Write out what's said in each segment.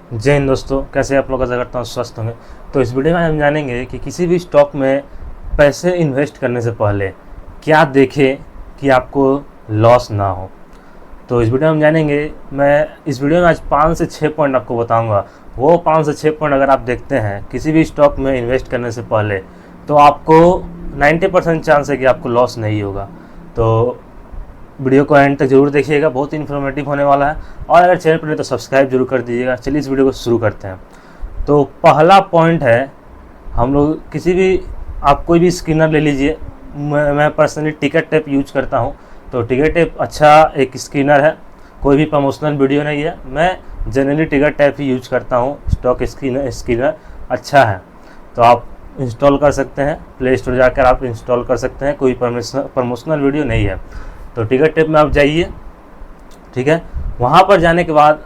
जय हिंद दोस्तों, कैसे आप लोग आशा करता हूँ स्वस्थ होंगे। तो इस वीडियो में हम जानेंगे कि किसी भी स्टॉक में पैसे इन्वेस्ट करने से पहले क्या देखें कि आपको लॉस ना हो। तो इस वीडियो में हम जानेंगे, मैं इस वीडियो में आज 5 से 6 पॉइंट आपको बताऊंगा। वो 5 से 6 पॉइंट अगर आप देखते हैं किसी भी स्टॉक में इन्वेस्ट करने से पहले, तो आपको 90% चांस है कि आपको लॉस नहीं होगा। तो वीडियो को एंड तक जरूर देखिएगा, बहुत ही इन्फॉर्मेटिव होने वाला है। और अगर चैनल पर नहीं तो सब्सक्राइब जरूर कर दीजिएगा। चलिए इस वीडियो को शुरू करते हैं। तो पहला पॉइंट है, हम लोग किसी भी, आप कोई भी स्कैनर ले लीजिए। मैं पर्सनली टिकट टेप यूज करता हूँ। तो टिकट टेप अच्छा एक स्कैनर है, कोई भी प्रमोशनल वीडियो नहीं है। मैं जनरली टिकट टेप ही यूज करता हूँ। स्टॉक स्कैनर अच्छा है, तो आप इंस्टॉल कर सकते हैं। प्ले स्टोर जाकर आप इंस्टॉल कर सकते हैं, कोई प्रमोशनल वीडियो नहीं है। तो टिकट टेप में आप जाइए, ठीक है। वहाँ पर जाने के बाद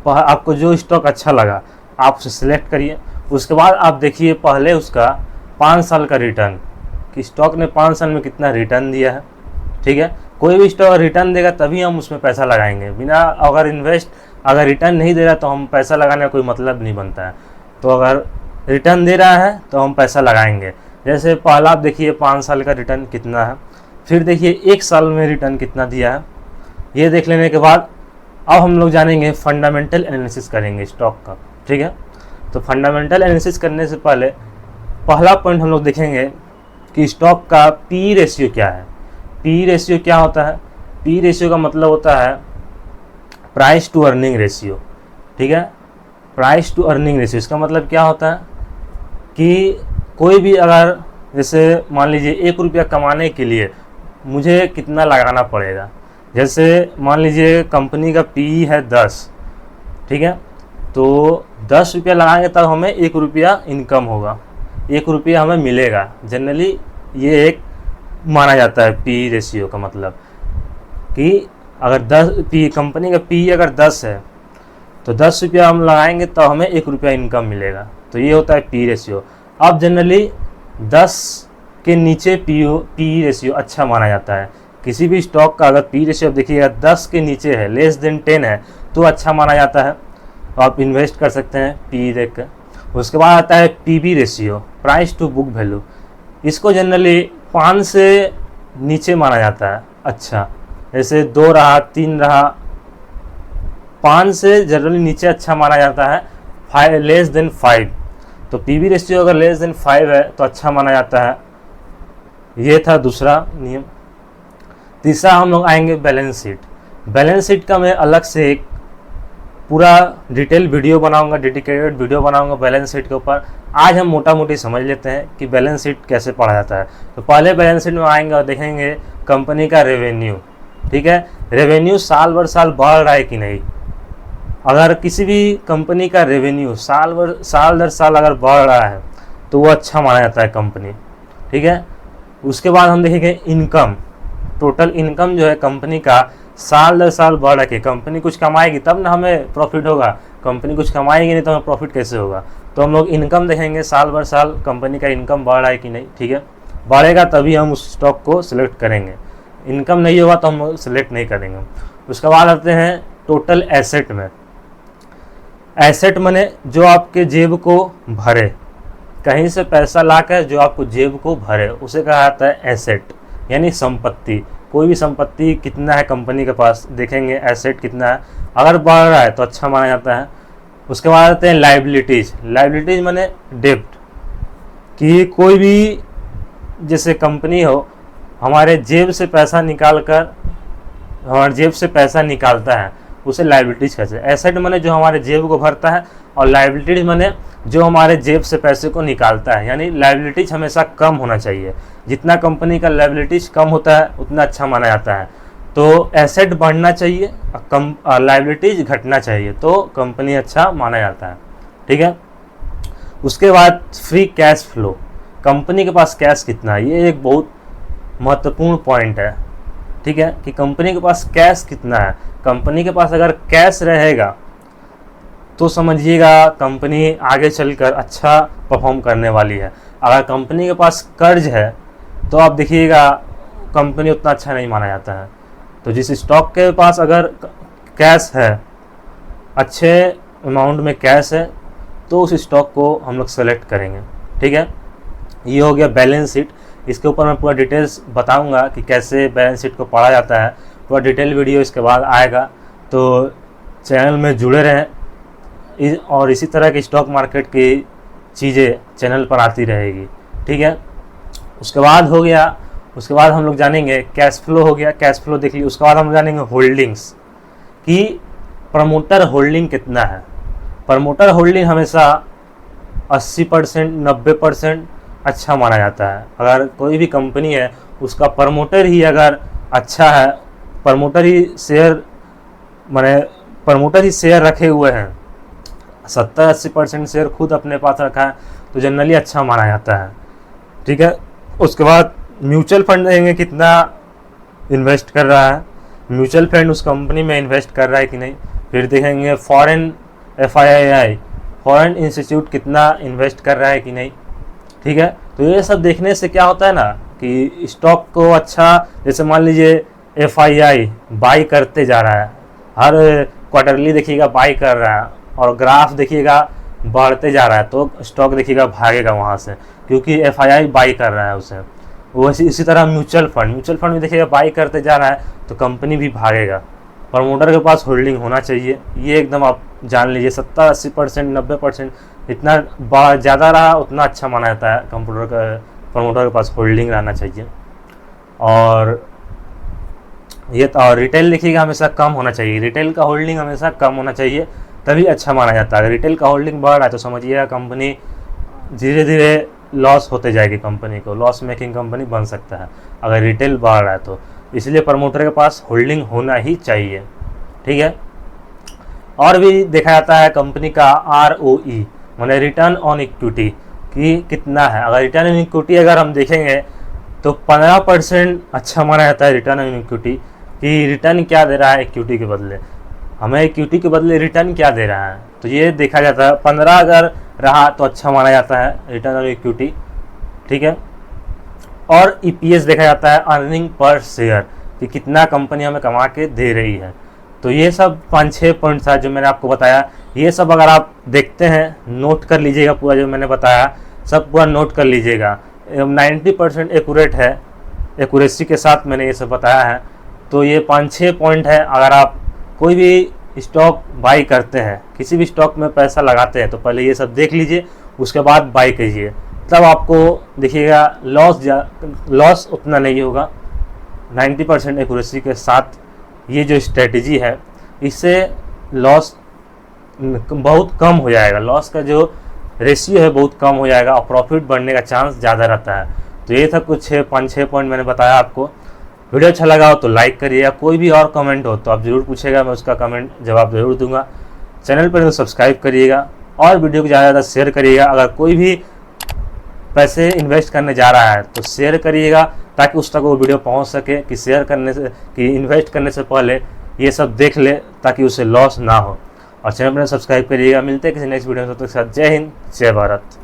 आपको जो स्टॉक अच्छा लगा आप उसे सिलेक्ट करिए। उसके बाद आप देखिए पहले उसका 5 साल का रिटर्न, कि स्टॉक ने 5 साल में कितना रिटर्न दिया है, ठीक है। कोई भी स्टॉक रिटर्न देगा तभी हम उसमें पैसा लगाएंगे। बिना अगर रिटर्न नहीं दे रहा तो हम पैसा लगाने का कोई मतलब नहीं बनता है। तो अगर रिटर्न दे रहा है तो हम पैसा लगाएंगे। जैसे पहला आप देखिए 5 साल का रिटर्न कितना है, फिर देखिए 1 साल में रिटर्न कितना दिया है। ये देख लेने के बाद अब हम लोग जानेंगे फंडामेंटल एनालिसिस करेंगे स्टॉक का, ठीक है। तो फंडामेंटल एनालिसिस करने से पहले पहला पॉइंट हम लोग देखेंगे कि स्टॉक का पी रेशियो क्या है। पी रेशियो क्या होता है? पी रेशियो का मतलब होता है प्राइस टू अर्निंग रेशियो, ठीक है। प्राइस टू अर्निंग रेशियो, इसका मतलब क्या होता है कि कोई भी, अगर जैसे मान लीजिए 1 रुपया कमाने के लिए मुझे कितना लगाना पड़ेगा। जैसे मान लीजिए कंपनी का पी है 10, ठीक है। तो 10 रुपया लगाएंगे तब हमें 1 रुपया इनकम होगा, 1 रुपया हमें मिलेगा। जनरली ये एक माना जाता है पी रेशियो का मतलब, कि अगर कंपनी का पी अगर 10 है तो 10 रुपया हम लगाएंगे तो हमें 1 रुपया इनकम मिलेगा। तो ये होता है पी रेशियो। अब जनरली 10 के नीचे पी रेशियो अच्छा माना जाता है। किसी भी स्टॉक का अगर पी रेशियो देखिएगा 10 के नीचे है, लेस देन 10 है, तो अच्छा माना जाता है। तो आप इन्वेस्ट कर सकते हैं पी देख कर। उसके बाद आता है PB ratio, price to book value. इसको जनरली 5 से नीचे माना जाता है अच्छा। जैसे 2 रहा, 3 रहा, 5 से जनरली नीचे अच्छा माना जाता है, लेस देन 5। तो पीबी रेशियो अगर लेस देन 5 है तो अच्छा माना जाता है। ये था दूसरा नियम। तीसरा हम लोग आएंगे बैलेंस शीट। बैलेंस शीट का मैं अलग से एक पूरा डिटेल वीडियो बनाऊंगा, डेडिकेटेड वीडियो बनाऊंगा बैलेंस शीट के ऊपर। आज हम मोटा मोटी समझ लेते हैं कि बैलेंस शीट कैसे पढ़ा जाता है। तो पहले बैलेंस शीट में आएंगे और देखेंगे कंपनी का रेवेन्यू, ठीक है। रेवेन्यू साल भर साल बढ़ रहा है कि नहीं। अगर किसी भी कंपनी का रेवेन्यू साल दर साल अगर बढ़ रहा है तो वो अच्छा माना जाता है कंपनी, ठीक है। उसके बाद हम देखेंगे इनकम, टोटल इनकम जो है कंपनी का साल दर साल बढ़ रहा है। कंपनी कुछ कमाएगी तब ना हमें प्रॉफिट होगा, कंपनी कुछ कमाएगी नहीं तो हमें प्रॉफिट कैसे होगा। तो हम लोग इनकम देखेंगे, साल भर साल कंपनी का इनकम बढ़ रहा है कि नहीं, ठीक है। बढ़ेगा तभी हम उस स्टॉक को सिलेक्ट करेंगे, इनकम नहीं होगा तो हम सिलेक्ट नहीं करेंगे। उसके बाद आते हैं टोटल एसेट में। एसेट माने जो आपके जेब को भरे, कहीं से पैसा लाकर जो आपको जेब को भरे, उसे कहा जाता है एसेट, यानी संपत्ति। कोई भी संपत्ति कितना है कंपनी के पास देखेंगे, एसेट कितना है। अगर बढ़ रहा है तो अच्छा माना जाता है। उसके बाद आते हैं लाइबिलिटीज। लाइबिलिटीज माने डेब्ट, कि कोई भी जैसे कंपनी हो, हमारे जेब से पैसा निकालता है, उसे लाइबिलिटीज कहते हैं। एसेट माने जो हमारे जेब को भरता है, और लाइबिलिटीज माने जो हमारे जेब से पैसे को निकालता है। यानी लाइबिलिटीज हमेशा कम होना चाहिए। जितना कंपनी का लाइबिलिटीज कम होता है उतना अच्छा माना जाता है। तो एसेट बढ़ना चाहिए, लाइबिलिटीज घटना चाहिए, तो कंपनी अच्छा माना जाता है, ठीक है। उसके बाद फ्री कैश फ्लो, कंपनी के पास कैश कितना है, ये एक बहुत महत्वपूर्ण पॉइंट है, ठीक है, कि कंपनी के पास कैश कितना है। कंपनी के पास अगर कैश रहेगा तो समझिएगा कंपनी आगे चलकर अच्छा परफॉर्म करने वाली है। अगर कंपनी के पास कर्ज है तो आप देखिएगा कंपनी उतना अच्छा नहीं माना जाता है। तो जिस स्टॉक के पास अगर कैश है, अच्छे अमाउंट में कैश है तो उस स्टॉक को हम लोग सेलेक्ट करेंगे। ठीक है, ये हो गया बैलेंस शीट। इसके ऊपर मैं पूरा डिटेल्स बताऊंगा कि कैसे बैलेंस शीट को पढ़ा जाता है, पूरा डिटेल वीडियो इसके बाद आएगा, तो चैनल में जुड़े रहें और इसी तरह की स्टॉक मार्केट की चीज़ें चैनल पर आती रहेगी। ठीक है, उसके बाद हो गया, उसके बाद हम लोग जानेंगे कैश फ्लो हो गया, कैश फ्लो देख लीजिए। उसके बाद हम जानेंगे होल्डिंग्स कि प्रमोटर होल्डिंग कितना है। प्रमोटर होल्डिंग हमेशा 80% 90% अच्छा माना जाता है। अगर कोई भी कंपनी है उसका प्रमोटर ही अगर अच्छा है, प्रमोटर ही शेयर रखे हुए हैं, 70-80% शेयर खुद अपने पास रखा है, तो जनरली अच्छा माना जाता है। ठीक है, उसके बाद म्यूचुअल फंड देंगे कितना इन्वेस्ट कर रहा है, म्यूचुअल फंड उस कंपनी में इन्वेस्ट कर रहा है कि नहीं। फिर देखेंगे फॉरेन FII फॉरेन इंस्टीट्यूट कितना इन्वेस्ट कर रहा है कि नहीं। ठीक है, तो ये सब देखने से क्या होता है ना कि स्टॉक को अच्छा, जैसे मान लीजिए FII बाई करते जा रहा है, हर क्वार्टरली देखिएगा बाई कर रहा है और ग्राफ देखिएगा बढ़ते जा रहा है, तो स्टॉक देखिएगा भागेगा वहाँ से, क्योंकि FII बाई कर रहा है उसे। वैसे इसी तरह म्यूचुअल फंड भी देखिएगा बाई करते जा रहा है तो कंपनी भी भागेगा। प्रमोटर के पास होल्डिंग होना चाहिए, ये एकदम आप जान लीजिए। 70-80% 90% इतना ज़्यादा रहा उतना अच्छा माना जाता है। प्रमोटर के पास होल्डिंग रहना चाहिए। और ये तो और रिटेल देखिएगा हमेशा कम होना चाहिए, रिटेल का होल्डिंग हमेशा कम होना चाहिए, तभी अच्छा माना जाता है। अगर रिटेल का होल्डिंग बढ़ रहा है तो समझिएगा कंपनी धीरे धीरे लॉस होते जाएगी, कंपनी को लॉस मेकिंग कंपनी बन सकता है अगर रिटेल बढ़ रहा है तो। इसलिए प्रमोटर के पास होल्डिंग होना ही चाहिए। ठीक है, और भी देखा जाता है कंपनी का ROE माने रिटर्न ऑन इक्विटी कि कितना है। अगर रिटर्न ऑन इक्विटी अगर हम देखेंगे तो 15% अच्छा माना जाता है रिटर्न ऑन इक्विटी, कि रिटर्न क्या दे रहा है इक्विटी के बदले, हमें इक्विटी के बदले रिटर्न क्या दे रहा है, तो ये देखा जाता है। 15 अगर रहा तो अच्छा माना जाता है रिटर्न ऑन इक्विटी। ठीक है, और EPS देखा जाता है अर्निंग पर शेयर कि कितना कंपनी हमें कमा के दे रही है। तो ये सब 5-6 पॉइंट्स था जो मैंने आपको बताया। ये सब अगर आप देखते हैं नोट कर लीजिएगा, पूरा जो मैंने बताया सब पूरा नोट कर लीजिएगा। 90% एक्यूरेट है, एक्यूरेसी के साथ मैंने ये सब बताया है। तो ये 5-6 पॉइंट है। अगर आप कोई भी स्टॉक बाई करते हैं, किसी भी स्टॉक में पैसा लगाते हैं, तो पहले ये सब देख लीजिए, उसके बाद बाई कीजिए, तब आपको देखिएगा लॉस उतना नहीं होगा। 90% एक्यूरेसी के साथ ये जो स्ट्रेटजी है, इससे लॉस बहुत कम हो जाएगा, लॉस का जो रेशियो है बहुत कम हो जाएगा और प्रॉफिट बढ़ने का चांस ज़्यादा रहता है। तो ये था कुछ 5-6 पॉइंट मैंने बताया आपको। वीडियो अच्छा लगा हो तो लाइक करिएगा, कोई भी और कमेंट हो तो आप ज़रूर पूछेगा, मैं उसका कमेंट जवाब ज़रूर दूंगा। चैनल पर सब्सक्राइब करिएगा और वीडियो को ज़्यादा से शेयर करिएगा। अगर कोई भी पैसे इन्वेस्ट करने जा रहा है तो शेयर करिएगा, ताकि उस तक वो वीडियो पहुंच सके कि शेयर करने से, कि इन्वेस्ट करने से पहले ये सब देख ले, ताकि उसे लॉस ना हो। और चैनल पर सब्सक्राइब करिएगा। मिलते हैं किसी नेक्स्ट वीडियो में, तब तक के साथ जय हिंद, जय भारत।